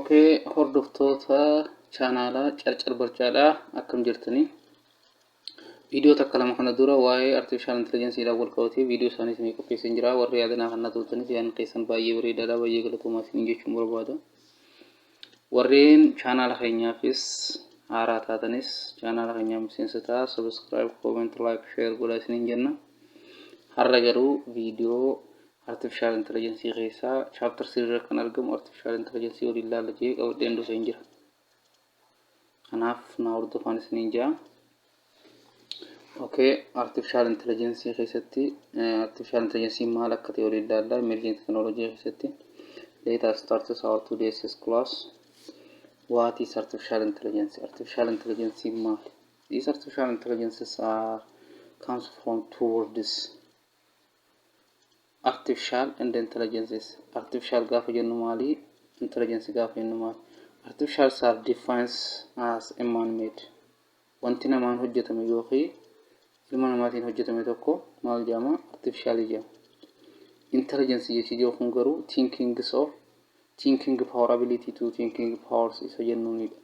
Okay, hordoftoota chaanaalaa Carcar Barcaadhaa akkam jirtanii? Viidiyoo takka lama kana dura waa'ee artificial intelligence dhaan wal qabatee viidiyoo isaanii isinii qopheessee jira. Warri yaadannaa kana turtanis yaadni keessan baay'ee bareedaadha, baay'ee galatoomaa isin jechuun barbaada. Warreen chaanaala keenyaafis haaraa taatanis chaanaala keenyaa miseensotaa subscribe, comment, like, share godhaa isiniin jenna. Har'a garuu viidiyoo artificial intelligence keessaa chapter 3 irra kan argamu artificial intelligence waliin ilaalla jedhee qabadheen dhufeen jira. Kanaaf na hordofaa isiniin jaa. Okay, artificial intelligence keessatti artificial intelligence maal akka ta'e waliin ilaalla. Emerging technology keessatti. Let us start our today's class. What is artificial intelligence? Artificial intelligence maal? These artificial intelligences comes from two words. Artificial and intelligences. Artificial gaafa jennu maali? Intelligence gaafa jennu maali? Artificial are defined as a man-made. Wanti namaan hojjetame yookiin ilma namaatiin hojjetame tokko maal jedhama? Artificial jedhama. Intelligence jechuun garuu thinking power, ability to thinking powers isa jennuunidha.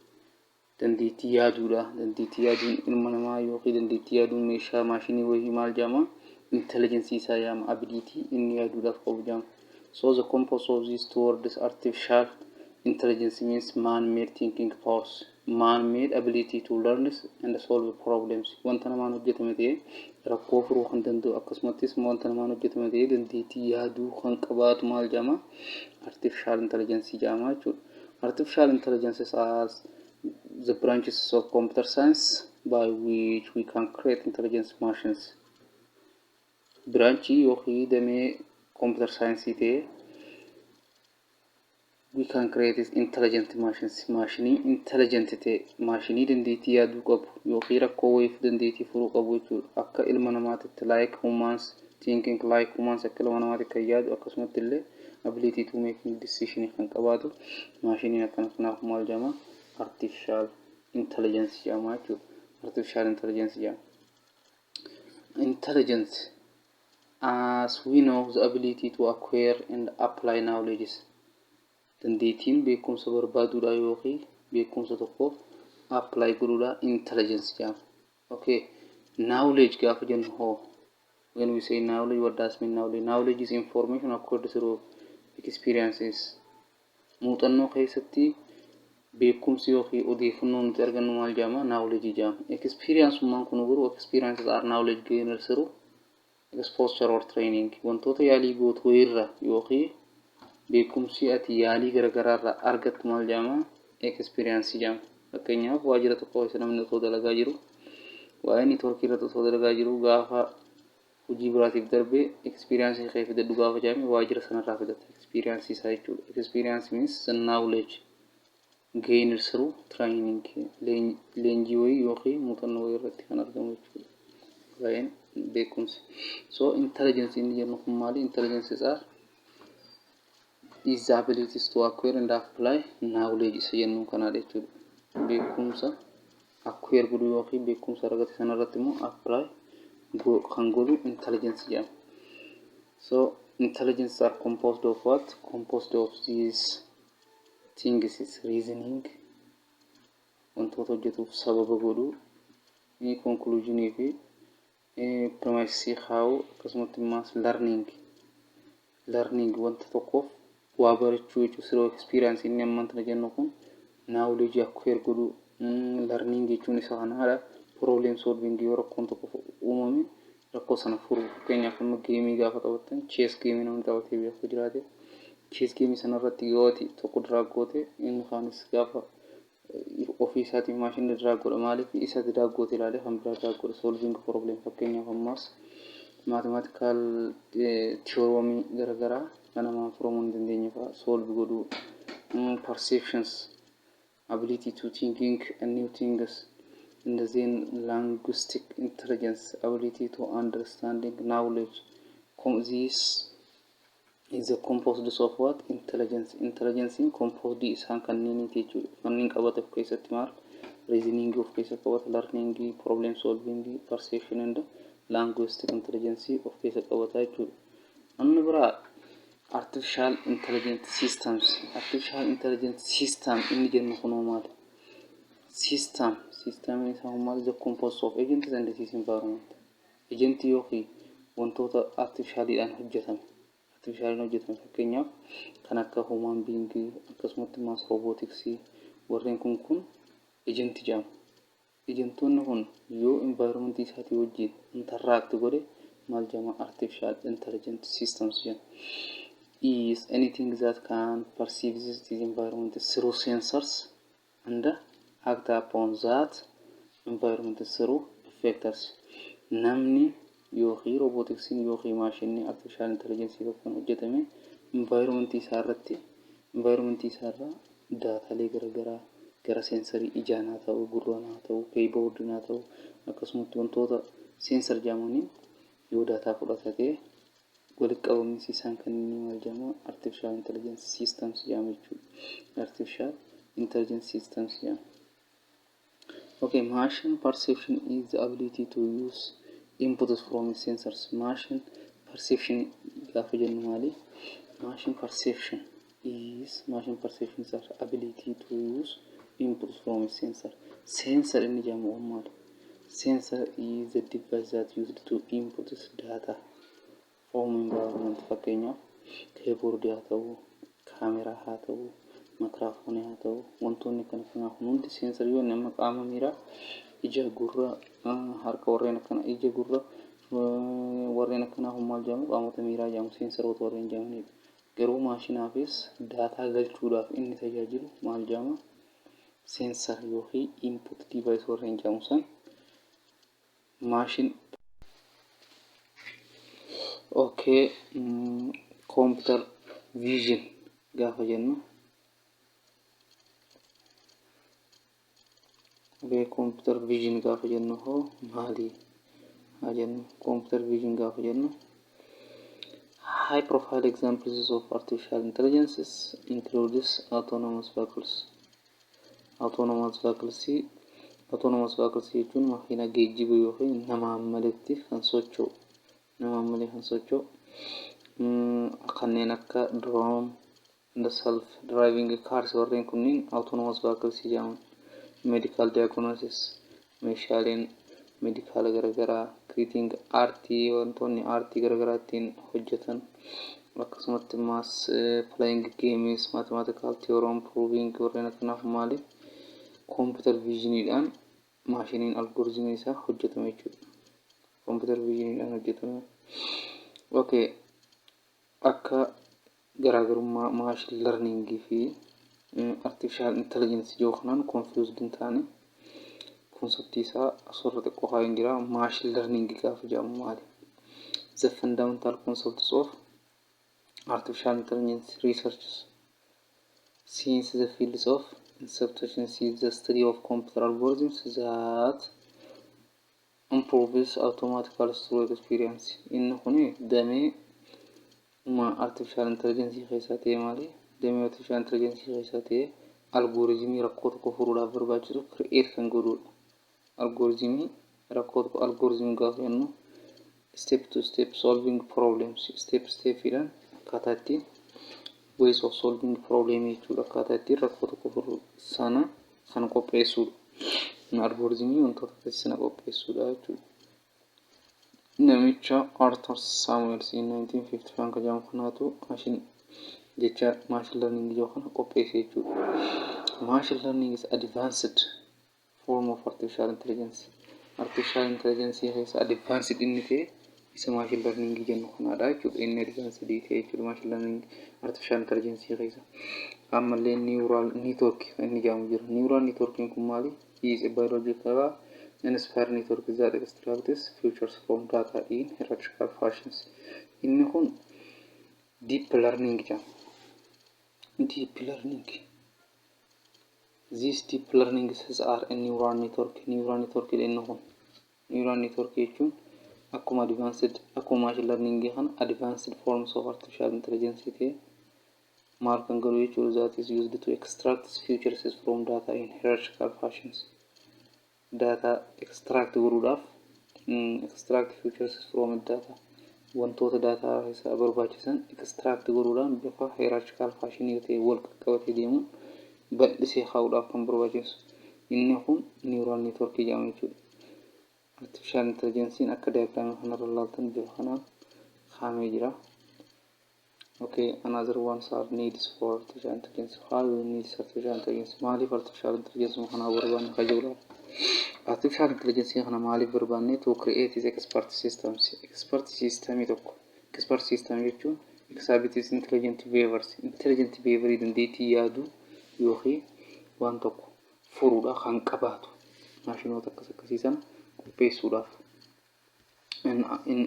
Dandeettii yaaduudha. Dandeettii yaaduun ilma namaa yookiin dandeettii yaaduun meeshaa maashinii wayii maal jedhama? Intelligence isa jedhama. Ability inni yaaduudhaaf qabu jedhama. So the composite of these two words artificial intelligence means man-made thinking powers, man-made ability to learn and solve problems. Wanta namaan hojjetame ta'ee rakkoo furuu kan danda'u akkasumattis wanta namaan hojjetame ta'ee dandeettii yaaduu kan qabaatu maal jedhama? Artificial intelligence jedhama jechuudha. Artificial intelligence are the branches of computer science by which we can create intelligent machines. Branchii yookiin damee computer science ta'ee we can create intelligent machines. Maashinii intelligent ta'e, maashinii dandeettii yaaduu qabu yookiin rakkoo wayiif dandeettii furuu qabu jechuudha. Akka ilma namaatitti like humans, thinking like humans akka ilma namaatti kan yaadu akkasumatti illee ability to make decision kan qabaatu maashiniin akkanaaf maal jedhama? Artificial intelligence jedhama jechuudha. Artificial intelligence jedhama. Intelligence, as we know, the ability to acquire and apply knowledge. Dandeettiin beekumsa barbaaduudha yookiin beekumsa tokko apply godhuudha intelligence jedhama. Okay, knowledge gaafa jennu hoo? When we say knowledge, what does mean knowledge? Knowledge is information acquired through experiences. Muuxannoo keessatti beekumsi yookiin odeeffannoon nuti argannu maal jedhama? Knowledge jedhama. Experience-ummaan kun garuu experiences are knowledge gained through exposure or training. Wantoota yaalii gootu wayirraa yookiin beekumsi ati yaalii garagaraa irraa argattu maal jedhama? Experience jedhama. Fakkeenyaaf waajjira tokko keessa namni osoo dalagaa jiru, waa'ee networkii irratti osoo dalagaa jiru gaafa hojii biraatiif darbee experience kee fidadhu gaafa jedhame waajjira sanarraa fidata. Experience isaa jechuudha. Experience means the knowledge gained through training. Leenjii wayii yookiin muuxannoo wayii irratti kan argamu jechuudha. Waa'een beekumsi. So intelligence inni jennu kun maali? Intelligence is the abilities to acquire and apply knowledge isa jennu kanaadha jechuudha. Beekumsa acquire godhuu yookiin beekumsa argate sanarratti immoo apply kan godhu intelligence jedhama. So intelligence are composed of what? Composed of these things is reasoning, wantoota hojjetuuf sababa godhuu, conclusionii fi premise kaa'uu akkasumatti immoo learning wanta tokkoof waa barachuu jechuudha. Siroo experience inni ammantana jennu kun knowledge acquire godhuu, learning jechuun isa kanaadha. Problem solving yoo rakkoon tokko uumame rakkoo sana furuu. Fakkeenyaaf amma geemii gaafa taphattan chess geemii namni taphatee beeku jiraate chess geemii sanarratti yoo ati tokko drag goote inni kaanis gaafa ofii isaatiin maashinni drag godha. Maaliif isa drag goote ilaalee kan biraa drag godha? Solving problem. Fakkeenyaaf ammas mathematical theorem garagaraa kan namaan furamuu hin dandeenye fa'aa solve godhuu. Perceptions, ability to thinking and new things. And then linguistic intelligence, ability to understanding knowledge. This is a composed of what? Intelligence. Intelligence in composed isaan kanneen jechuudha. Kanneen qabate of keessatti maal? Reasoning of keessatti qabata, learning, problem solving, perception and linguistic intelligence of keessatti qabata jechuudha. Namni biraa artificial intelligence systems. Artificial intelligence system inni jennu kun maali? System is the composed of agents and its environment. Agent yookiin wantoota artificialidhaan hojjetame fakkeenyaaf kan akka human being akkasumatti maas roboticsii warreen kun agent jedhamu. Agentoonni kun yoo environment isaatii wajjin interact godhe maal jedhama? Artificial intelligence systems jedhama. Is anything that can perceive this environment through sensors and act upon that environment through effectors. Namni yookiin robotiksiin yookiin maashinni artificial intelligence kan hojjetame environment isaarraa daataalee garaagaraa gara sensorii ijaan haa ta'u, gurraan haa ta'u, keyboardin haa ta'u, akkasumatti wantoota sensor jedhamaniin yoo daataa fudhatate walitti qabamiinsi isaan kan inni maal jedhama? Artificial intelligence systems jedhama jechuudha. Artificial intelligence systems jedhama. Okay, machine perception is the ability to use inputs from sensors. Machine perception gaafa jennu maali? Machine perception is the ability to use inputs from sensor. Sensor inni jedhamu maali? Sensor is the device that used to input data from environment. Fakkeenyaaf keyboard haa ta'u, kaameraa haa ta'u, mikraafoonii haa ta'u, wantoonni kana hundi sensor yoo nama qaama miiraa, ija, gurra, harka warreen akkana, ija, gurra warreen akkana maal jedhamu? Qaamota miiraa jedhamu, sensaroota warreen jedhamanidha. Garuu maashinaafis daataa galchuudhaaf inni tajaajilu maal jedhama? Sensor yookiin input device warreen jedhamu san machine. Okay, computer vision gaafa jennu computer vision gaafa jennu hoo maali haa jennu? Computer vision gaafa jennu high profile examples of artificial intelligence includes autonomous vehicles. Autonomous vehicles jechuun makiina geejjiba yookiin namaan maletti kan socho'u. Kanneen akka drone, self driving cars warreen kunniin autonomous vehicles jedhamu. Medical diagnosis, meeshaaleen medikaala garaagaraa, creating artii, wantoonni artii garaagaraa ittiin hojjetan, akkasumatti maas playing games, mathematical theorem proving warreen akkanaaf maali? Computer visionidhaan maashiniin algoritmii isaa hojjetame jechuudha. Computer visionidhaan hojjetame. Okay, akka garaagarummaa machine learning fi artificial intelligence yoo kanaan confused hin taane konseptii isaa asirra xiqqoo haa hin jira. Machine learning gaafa jedhamu maali? The fundamental concepts of artificial intelligence research since the fields of interpretation is the study of computer algorithms that improves automatical through experience. Inni kuni damee artificial intelligence keessaa ta'e maali? Damee artificial intelligence keessaa ta'e algoritmii rakkoo tokko furuudhaaf barbaachisu create kan godhudha. Algoritmii gaafa jennu step to step solving problems, step dhaan akkaataa ittiin ways of solving problem jechuudha. Akkaataa ittiin rakkoo tokko furuu sana kan qopheessudha. Algoritmii wantoota sana qopheessudha jechuudha. Namicha Arthur Samuels 1951 kan jedhamu kanaatu jecha machine learning yoo kana qopheesse jechuudha. Machine learning is advanced form of artificial intelligence. Artificial intelligence is advanced inni ta'e isa machine learning jennu kanaadha jechuudha. Inni advanced ta'e jechuudha machine learning artificial intelligence keessa. Ammallee neural network inni jedhamu jira. Neural network kun maali? Is a biological inspired network that extracts features from data in hierarchical fashions. Inni kun deep learning jedhama. Deep learning. These deep learnings are a neural network. Neural network inni kun. Neural network jechuun akkuma machine learning kan advanced forms of artificial intelligence ta'e maal kan godhu jechuudha that is used to extract features from data in hierarchical fashions. Data extract godhuudhaaf extract features from data wantoota daataa isaa barbaachisan extract gochuudhaan bifa hierarchical fashion ta'e wal qabatee deemuun bal'isee kaa'uudhaaf kan barbaachisu. Inni kun neural network jedhama jechuudha. Artificial intelligence akka diagram kanarra ilaaltan bifa kanaan kaa'amee jira. Okay, another ones are needs for artificial intelligence. How we need artificial intelligence? Maaliif artificial intelligence kana barbaanne kajula. Artificial intelligence kana maaliif barbaanne to create is expert systems. Expert system tokko. Expert system jechuun exabitis intelligent behaviors. Intelligent behavior dandeettii yaadu yookiin waan tokko furuudha kan qabaatu. Maashinoota akkasiisan qopheessuudhaaf. In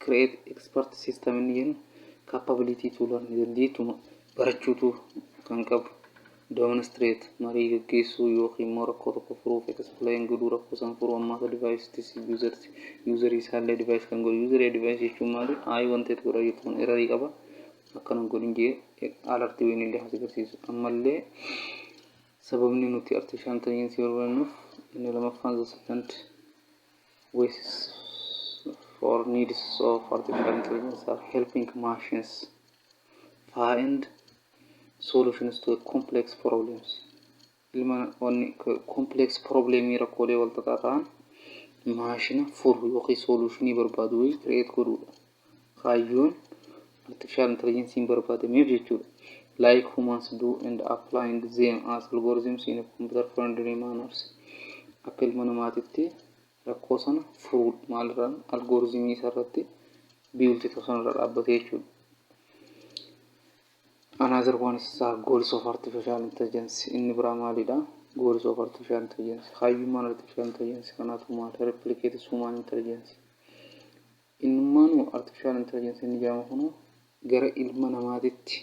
create expert system inni jennu capability to learn dandeettii barachuutu kan qabu. Demonstrate marii gaggeessuu yookiin immoo rakkoo tokko furuuf explain godhuu rakkoo san furuu ammaata device user isaallee device kan godhu user device jechuun maali wanti tokko jechuun error qaba akkana godhin jee alertii wayii illee agarsiisu. Ammallee sababni nuti artificial intelligence barbaannuuf inni lamaffaan the second ways for needs of artificial intelligence are helping machines find solutions to complex problems. Complex problem rakkoolee wal xaxaa maashina furu yookiin solutionii barbaadu wayii create godhuudha. Kaayyoon artificial intelligence barbaadameef jechuudha. Like humans do and applying them as algorithms in a computer friendly manners. Akka ilma namaatitti rakkoo sana furu maalirraan algoritmii isarratti biilti sanarra dhaabbatee jechuudha. Another one is goals of artificial intelligence. Inni biraa maalidha? Goals of artificial intelligence. Hayyummaan artificial intelligence kanaatu maal replicate human intelligence. Innummaan artificial intelligence inni jedhamu kun gara ilma namaatitti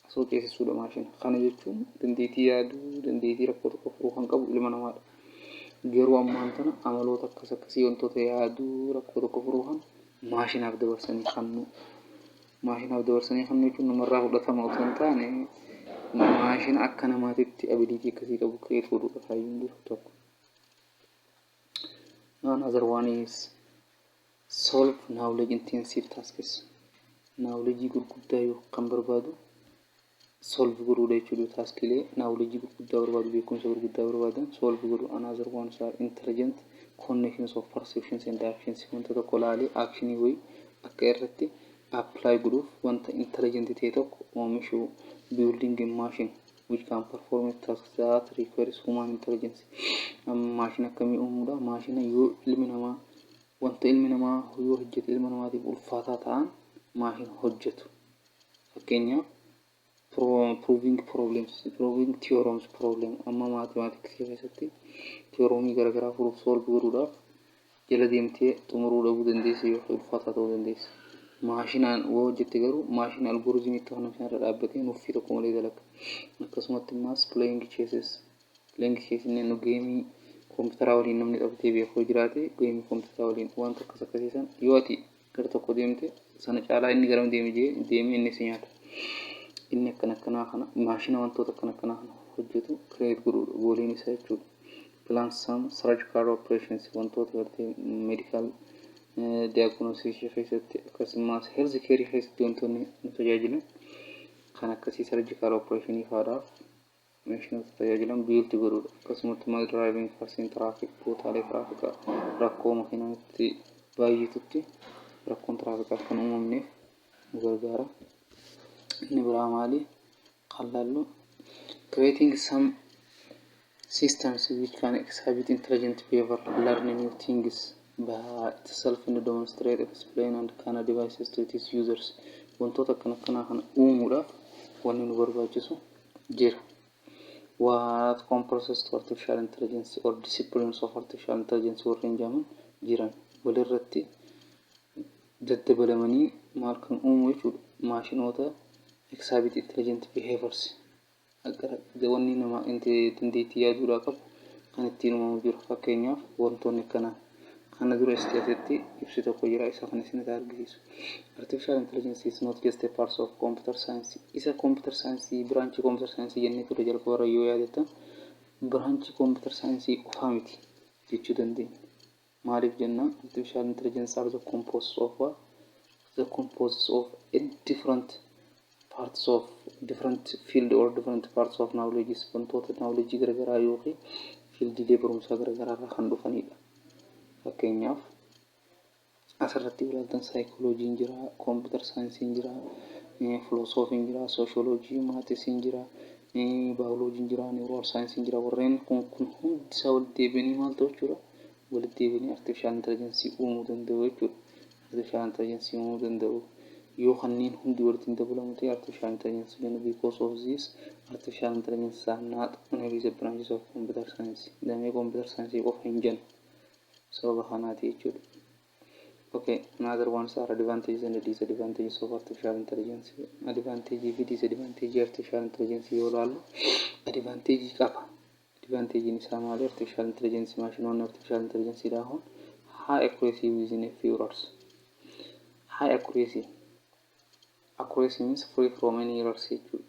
asoo ceesisuudha maashina. Kana jechuun dandeettii yaaduu, dandeettii rakkoo tokko furuu kan qabu ilma namaadha. Garuu ammaan tana amaloota akkasii wantoota yaaduu rakkoo tokko furuu kan maashinaaf dabarsanii kennu. Maashinaaf dabarsanii kennu jechuun namarraa fudhatama otoo hin taane maashina akka namaatitti abilitii akkasii qabu create godhuudha kaayyoon jiru tokko. Another one is solve knowledge intensive tasks. Knowledge gurguddaa yoo kan barbaadu solve godhuudha jechuudha. Taskilee knowledge gurguddaa barbaadu beekumsa gurguddaa barbaadan solve godhu. Another ones are intelligent connections of perceptions and actions. Wanta tokko laalee actionii wayii akka irratti apply godhuuf wanta intelligent ta'e tokko oomishuu. Building a machine which can perform tasks that requires human intelligence. Machine akkamii uumuudha? Machine yoo ilmi namaa wanta ilmi namaa yoo hojjete ilma namaatiif ulfaataa ta'an machine hojjetu. Fakkeenyaaf proving problems, proving theorems problem amma mathematics keessatti theoremii garaagaraa furuuf solve godhuudhaaf jala deemtee xumuruu dhabuu dandeessi yoo ulfaataa ta'uu dandeessi. Maashinaan yoo hojjette garuu maashina algoritmii itti aanuuf irra dhaabbatee nuffii tokko malee dalaga. Akkasumatti immas playing chess inni nu geemii kompiitaraa waliin namni taphatee beeku jiraate geemii kompiitaraa waliin waan akkas akkasiisan yoo ati gara tokko deemte sana caalaa inni garam deemee inni si nyaata. Inni akkanaa kana maashina wantoota akkanaa kana hojjetu create godhuudha gooliin isaa jechuudha. Plan some surgical operations wantoota gartee medical diagnosis keessatti akkasumas health care keessatti wantoonni nu tajaajilan kan akkasii surgical operation faadhaaf meeshaalee tajaajilan build godhuudha. Akkasumas mal driving cars in traffic bootaalee tiraafikaa rakkoo makiinaatti baay'eetutti rakkoon tiraafikaa kan uumamneef nu gargaara. Inni biraa maali? Qallallu creating some systems which can exhibit intelligent behavior, learn new things by itself and demonstrate, explain and can devices to its users. Wantoota kana uumuudhaaf wanni nu barbaachisu jira. What comprises to artificial intelligence or disciplines of artificial intelligence warreen jedhaman jiran walirratti daddabalamanii maal kan uumu jechuudha. Maashinoota exhibit intelligent behaviors agar wanni nama dandeettii yaaduudhaa qabu kan ittiin uumamu jiru. Fakkeenyaaf wantoonni kana dura isteetitti ibsi tokko jira isa kan isin argisiisu. Artificial intelligence is not just a part of computer science. Isa computer science branch computer science jennee ture jalqaba yoo yaadatta branch computer science qofa miti jechuu dandeenya. Maaliif jenna artificial intelligence are the composed of the composed of different parts of different field or different parts of knowledge. Wantoota knowledge garagaraa yookiin fiildiilee barumsaa garagaraa irraa kan dhufanidha. Fakkeenyaaf asirratti ilaaltan saayikooloojiin jira, kompiitar saayinsiin jira, filosoofiin jira, sooshooloojii, maatisiin jira, baayoloojiin jira, niwurool saayinsiin jira. Warreen kun hundi isaa walitti deebi'anii maal ta'u jechuudha? Walitti deebi'anii artificial intelligence uumuu danda'u jechuudha. Artificial intelligence uumuu danda'u. Yoo kanneen hundi walitti dabalamu ta'e artificial intelligence jennu. Because of this artificial intelligence are not only the branches of computer science. Damee computer science qofa hin jennu. Sababa kanaati jechuudha. Okay, another ones are advantages and disadvantages of artificial intelligence. Advantage and disadvantage artificial intelligence yoo ilaallu advantage qaba. Advantage in isaa maali? Artificial intelligence maashinoonni artificial intelligence dhahuun high accuracy within a few hours. High accuracy. Accuracy means free from any errors jechuudha.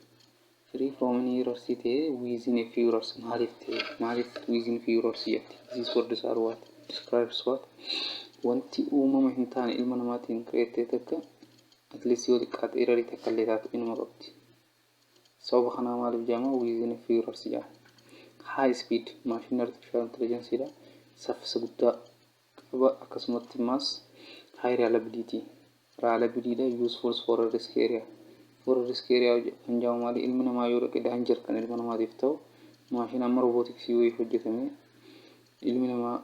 Free from any errors ta'e within a few hours. Maaliif within few hours jetti? These words are what? Describes what? Wanti uumama hin taane ilma namaatiin create takka at least yoo xiqqaate error takka illee taatu inuma qabdi. Sababa kanaa maaliif jedhama? Within a few hours jedhama. High speed machine artificial intelligence dha. Saffisa guddaa qaba. Akkasumatti immas high reliability. Reliability dha useful for a risk area. For a risk area kan jedhamu maali? Ilmi namaa yoo dhaqe danger kan ilma namaatiif ta'u machine amma robotics yoo hojjetame ilmi namaa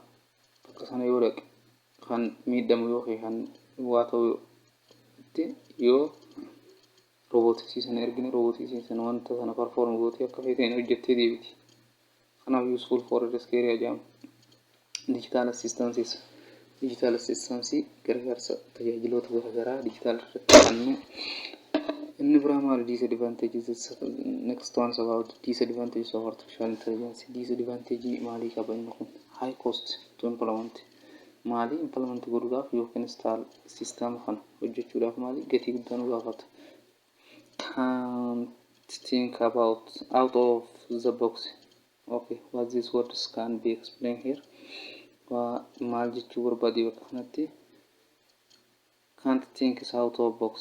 bakka sana yoo dhaqe kan miidhamu yookiin kan waa ta'u yoo robotiksii sana ergine robotiksii sana wanta sana perform gootee akka feeteen hojjettee deebiti. Kanaaf useful for risk area jedhama. Digital assistance gargaarsa tajaajiloota garaagaraa digital irratti kennu. Inni biraa maali? Disadvantages. Next one is about disadvantages of artificial intelligence. Disadvantage maalii qaba inni kun? High cost to implement. Maali implement godhuudhaaf yookiin install system kana hojjechuudhaaf maali gatii guddaa nu gaafata. Can't think about out of the box. Okay, what these words can be explained here. Maal jechuu barbaade bakka kanatti can't think out of box.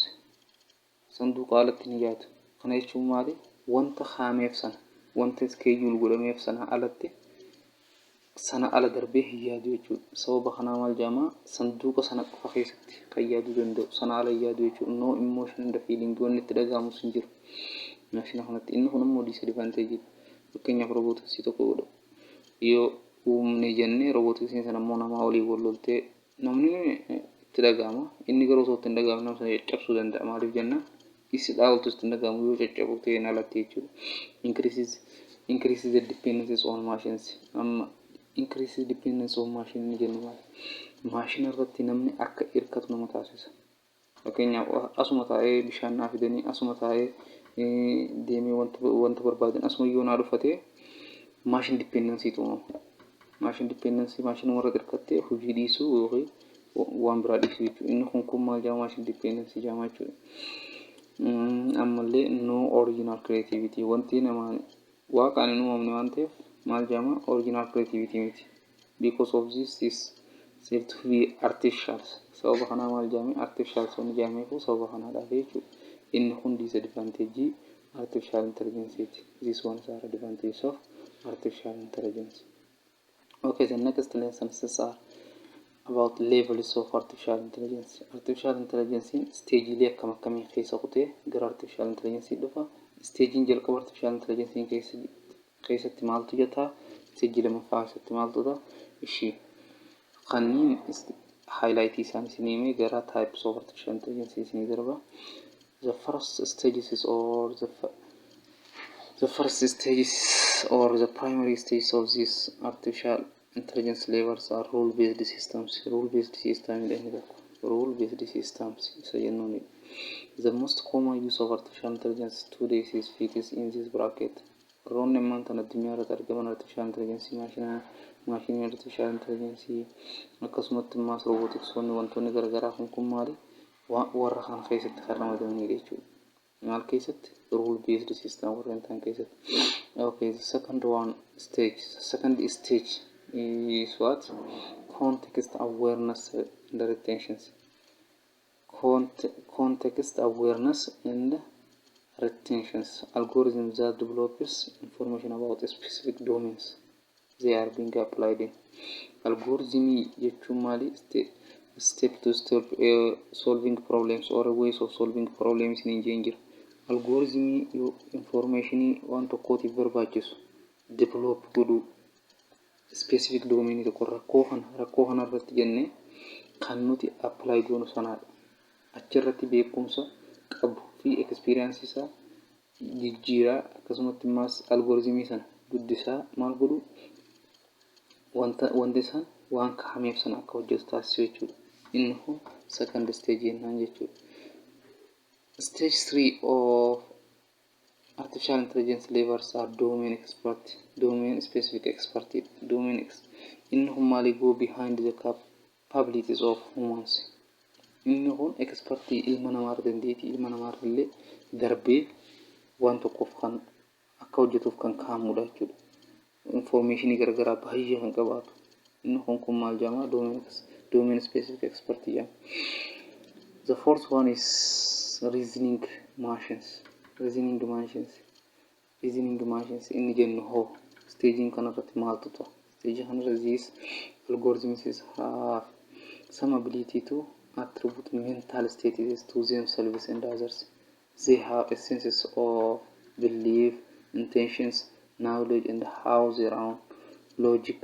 Sanduuqa alatti ni yaadu. Kana jechuun maali? Wanta haameef sana, wanta schedule godhameef sana alatti sana ala darbee hin yaadu jechuudha. Sababa kanaa maal jedhama? Sanduuqa sana qofa keessatti kan yaaduu danda'u. Sana ala yaadu jechuudha. No emotion and feeling wanni itti dhaga'amus hin jiru. Maashina kanatti inni kun immoo disadvantage. Fakkeenyaaf robotiksii tokko godhu. Yoo uumne jennee robotiksiin sana immoo namaa olii wal loltee namni itti dhaga'ama. Inni garuu osoo itti hin dhaga'amne nama sana caccabsuu danda'a. Maaliif jenna? Isi dhaaltu itti hin dhaga'amu yoo caccabu ta'een alatti jechuudha. Increases the dependencies on machines. Increases dependence on machine ni jennu maali? Machine irratti namni akka hirkatu nama taasisa. Fakkeenyaaf asuma taa'ee bishaan naa fidanii asuma taa'ee deemee wanta barbaadan asuma yoo naa dhufate machine dependency tuumama. Machine dependency machine warra hirkattee hojii dhiisuu yookiin waan biraa dhiisuu jechuudha. Inni kun maal jedhama? Machine dependency jedhama jechuudha. Ammallee no original creativity. Wanti namaan waaqaan hin uumamne waan ta'eef maal jedhama? Original creativity miti. Because of this is said to be artificial. Sababa kanaa maal jedhame? Artificial sun jedhameefu sababa kanaadhaaf jechuudha. Inni kun disadvantage artificial intelligence. This one is advantage of artificial intelligence. Okay, the next lessons are about levels of artificial intelligence. Artificial intelligence stage lee akkam akkamii keessa kutee gara artificial intelligence dhufa. Stage jalqaba artificial intelligence keessatti maaltu jira? Stage lammaffaa keessatti maaltu jira? Ishii kanneen highlight isaanii sinimee gara types of artificial intelligence isinii darba. The first stages or the primary stages of this artificial intelligence levels are rule-based systems. Rule-based systems. The most common use of artificial intelligence today is fixed in this bracket. Roonni maanta addunyaa irratti argaman artificial intelligence maashinii artificial intelligence akkasumatti immoo robotics wantoonni garaagaraa kun maali? Warra kan keessatti kan ramadamanii jechuudha. Maal keessatti? Rule based system warreen ta'an keessatti. Okay, the second stage is what? Context awareness and retention. context awareness and retentions. Algorithms that develops information about specific domains they are being applied in. Algorithm jechuun maali? Step to step solving problems or ways of solving problems in engineering. Algorithm information waan tokkootiif barbaachisu develop godhu specific domain tokko rakkoo kana irratti jenne kan nuti apply goonu sanaadha. Achirratti beekumsa qabu fi experience isaa jijjiiraa akkasumatti immas algoritmii sana guddisaa maal godhu wanta isaan waan kaa'ameef sana akka hojjetu taasisu jechuudha. Inni kun second stage jennaan jechuudha. Stage 3 of artificial intelligence levels are domain specific expertise. Inni kun maali go behind the capabilities of humans. Inni kun expertii ilma namaa dandeettii ilma namaa illee darbee waan tokkoof kan akka hojjetuuf kan kaa'amudha jechuudha. Information garagaraa baay'ee kan qabaatu. Inni kun maal jedhama? Domain specific expertise jedhama. The fourth one is reasoning machines. Inni jennu hoo staging kanarratti maaltu ta'a? Stage kanarratti these algorithms have some ability to attribute mental states to themselves and others. They have a sense of belief, intentions, knowledge, and how their own logic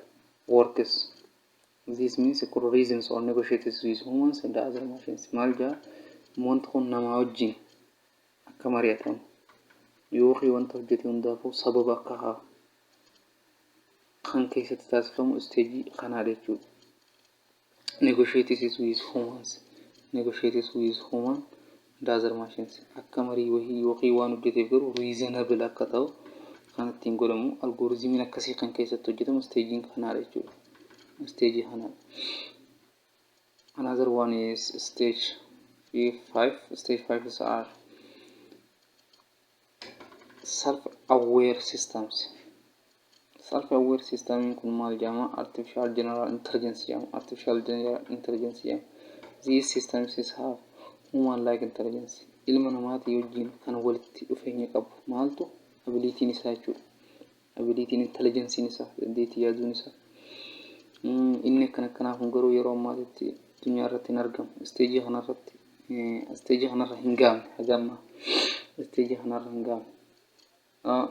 works. This means reasons or negotiates with humans and other machines. Malja montkon nama wajjin akka mari'atamu yoo wanta hojjete hundaafuu sababa akka haa kan keessatti taasifamu stage kanaa jechuudha. Negotiates with humans and other machines. Akka marii wahii waan hojjeteef garuu reasonable akka ta'u kan ittiin godhamu algoritmiin akkasii kan keessatti hojjetamu stage kanaa jechuudha. Another one is stage 5. Stage 5 is our self-aware systems. Self-aware system kun maal jedhama? Artificial general intelligence. These systems have human-like intelligence. Ilma namaatii wajjin kan walitti dhufeenya qabu maaltu abilitiin isaa jechuudha. Abilitiin intelligencein isaa dandeettii yaaduun isaa. Inni akkanaaf garuu yeroo ammaatti addunyaa irratti hin argamu. Stage kanarra hin gaamne.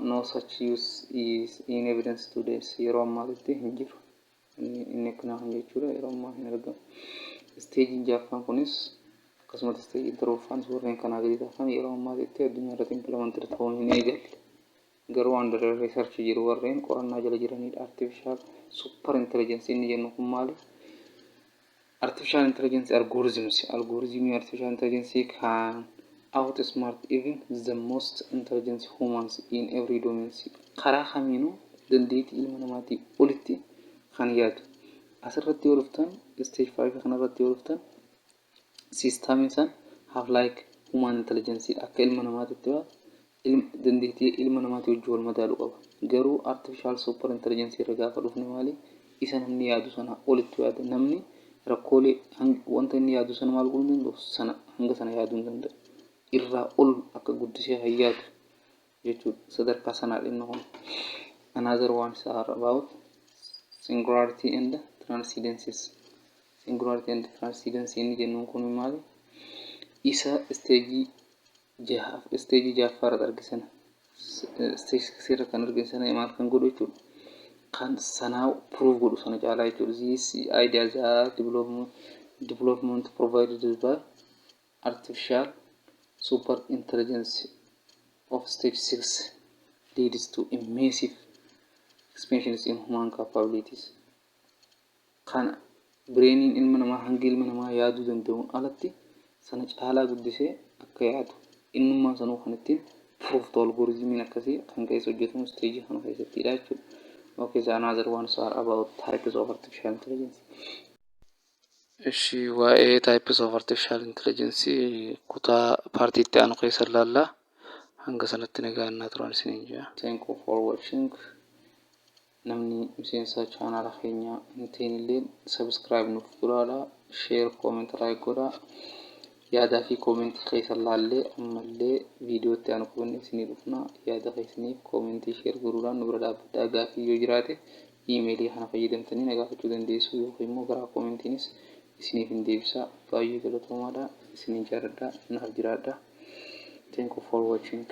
No such use is in evidence today. Yeroo ammaatti hin jiru. Inni akkanaaf jechuudha yeroo ammaa hin argamu. Stage jaffaan kunis akkasumas stage torbaffaan warreen kanaa gadi taafan yeroo ammaatti addunyaa irratti implemented ta'uun hin eegalle. Garuu under research jiru warreen qorannaa jala jiranidha. Artificial super intelligence inni jennu kun maali? Artificial intelligence algorithms. Artificial intelligence can outsmart even the most intelligent humans in every domain. Karaa kamiinuu dandeettii ilma namaatii olitti kan yaadu. Asirratti yoo dhuftan stage 5 kanarratti yoo dhuftan system san have like human intelligence akka ilma namaatitti waa dandeettii ilma namaatii wajjin wal madaaluu qaba. Garuu artificial super intelligence irra gaafa dhufne maali? Isa namni yaadu sana olitti yaada. Namni rakkoolee wanta inni yaadu sana maal godhuu danda'u sana hanga sana yaaduu hin danda'u. Irraa ol akka guddisee hayyaatu jechuudha. Sadarkaa sanaadha inni kun. Another one is about singularity and transcendences. Inni jennuun kun maali? Isa stage jaffaarratti argisan. Stage 6 irra kan argisan maal kan godhu jechuudha. Kan sanaa prove godhu sana caalaa jechuudha. These ideas are development provided by artificial super intelligence of stage 6 leads to immersive expansions in human capabilities. Kana brainin ilma namaa hanga ilma namaa yaaduu danda'uun alatti sana caalaa guddisee akka yaadu innummaa sanuu kan ittiin proof algoritmiin akkasii kan keessa hojjetamu stage kana keessattidha jechuudha. Okay, so another ones are about types of artificial intelligence. Eshi waa'ee types of artificial intelligence kutaa paartiitti aanu keessa ilaallaa hanga sanatti nagaannaa turan isiniin jira. Thank you for watching. Namni miseensa chaanala keenyaa hin ta'in illee subscribe nuuf godhaa, share, comment, like godhaa. يادا في كومنت خيس الله اللي أما اللي فيديو تانو كوني سني رفنا يادا خيسني كومنت شير قرولا نبرد أبدا في يجراته إيميلي حنا فيدم تاني نقا فتودن ديسو يوخيمو قرا كومنتينيس سني فين ديبسا بايو جلتو مادا سني جاردا نهر جرادا. Thank you for watching.